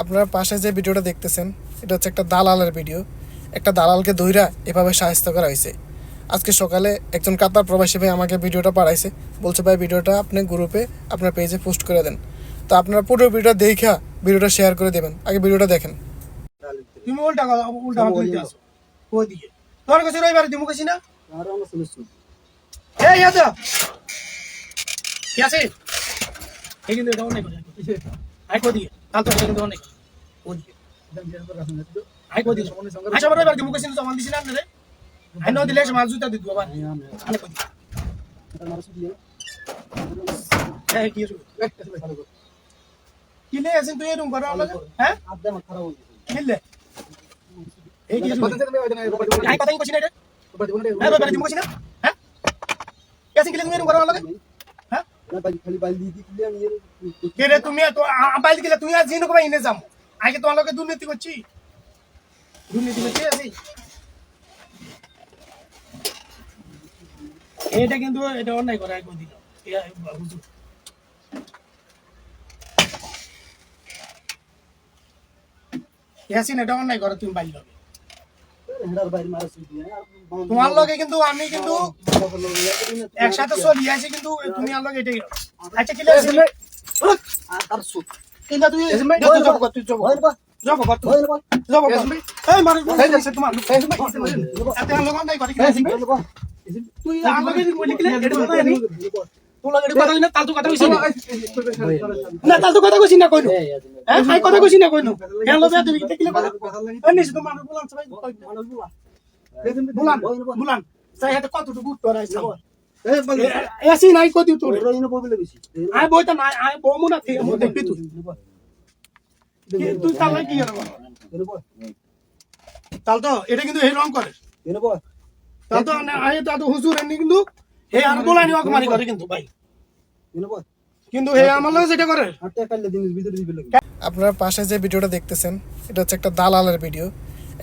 আপনার পাশে যে ভিডিওটা দেখতেছেন এটা হচ্ছে একটা দালালের ভিডিও। একটা দালালকে ধইরা এভাবে সাহায্য করা হয়েছে। আজকে সকালে একজন কাতার প্রবাসী ভাই আমাকে ভিডিওটা পাঠাইছে, বলছে ভাই ভিডিওটা আপনি গ্রুপে আপনার পেজে পোস্ট করে দেন। তো আপনারা পুরো ভিডিওটা দেখা ভিডিওটা শেয়ার করে দেবেন। আগে ভিডিওটা দেখেন। তুমি উল্টা উল্টা হাত দিতে আসো ওই দিকে তোর কাছে রবিবার দিমু কইছি না আর আমরা শুনছি এই ইয়াদা কি আছে এই কিন্তু এটা অনেক করে আই কই দিকে কাল তো কিন্তু অনেক ওই দিকে আই কই দিকে আই সবার রবিবার দিমু কইছি না জমান দিছি না রে আই ন দিলে মাল জুতা দিত বাবা আনে কই দিকে এই কি কি লে আছেন তুই এরকম করা লাগে হ্যাঁ আদা মা খারাপ হইছে কিলে এই কি আই কথা কইছি না রে হ্যাঁ রবিবার দিমু কইছি না হ্যাঁ কেসে কিলে তুমি এরকম করা লাগে হ্যাঁ না ভাই খালি বাইল দিয়ে দিলে আমি কে রে তুমি তো বাইল দিলে তুই আজ জিনো কই ইনে যাম আগে তোমার লগে দুর্নীতি করছি আছি এটা কিন্তু এটা অন্যায় করে কই দিল হুজুর ইয়াসিন এটা অন্যায় করে তুমি বাইল লগে হেডার বাইরে মারছি দিয়ে তোমার লগে কিন্তু আমি কিন্তু একসাথে চলি আছি কিন্তু তুমি আর লগে এটাই আচ্ছা কি লাগে আর সুত কিন্তু তুই জব কর তুই জব কর জব কর তুই জব কর এই মার তোমার এত লগন নাই করে তুই আর লগে লিখলে এটা কথা নেই তোলা এটা কথা না তালতু কথা কইছিস না তালতু কথা কইছিস না কইনো হ্যাঁ আই কথা কইছিস না কইনো কেন লবে তুমি দেখিলে কথা নিছ তো মানুষ বলান সবাই বুলান সাই হাতে কতটুকু উত্তর আইছে এসি নাই কই দিও তোর রইনো বলে বেশি আই বইতা নাই আই বমু না থেকে মো দেখবি তুই তুই তাহলে কি করব তাল তো এটা কিন্তু এই রং করে এনে বল তাল তো আই তো হুজুর এনে কিন্তু হে আর বলানি অকমারি করে কিন্তু ভাই এনে বল কিন্তু হে আমার লগে যেটা করে হাতে কাটলে দিনের ভিতরে দিবে লাগে আপনার পাশে যে ভিডিওটা দেখতেছেন এটা হচ্ছে একটা দালালের ভিডিও।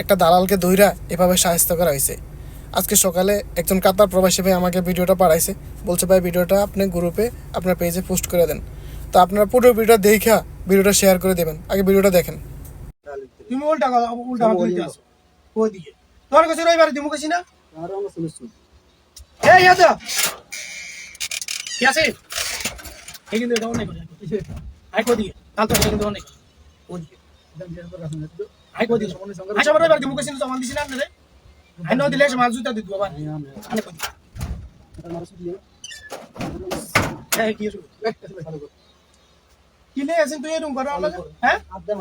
একটা দালালকে ধইরা এভাবে সাহায্য করা হয়েছে। আজকে সকালে একজন কাতার প্রবাসী ভাই আমাকে ভিডিওটা পাঠাইছে, বলছে ভাই ভিডিওটা আপনি গ্রুপে আপনার পেজে পোস্ট করে দেন। তো আপনারা পুরো ভিডিওটা দেখা ভিডিওটা শেয়ার করে দেবেন। আগে ভিডিওটা দেখেন। তুমি উল্টা হাত দিতে আসো ওই দিকে তোর কাছে রবিবার দিমু কইছি না আর আমরা শুনছি এই ইয়াদা কি আছে এই কিন্তু এটা অনেক করে আই কই দিকে কাল তো কিন্তু অনেক ওই দিকে আই কই দিকে আই সবার রবিবার দিমু কইছি না জমান দিছি না রে আই ন দিলে মাল জুতা দিত বাবা আনে কই দিকে আর মারছি দিয়ে এই কি লে আছেন তুই এরকম করা লাগে হ্যাঁ আদা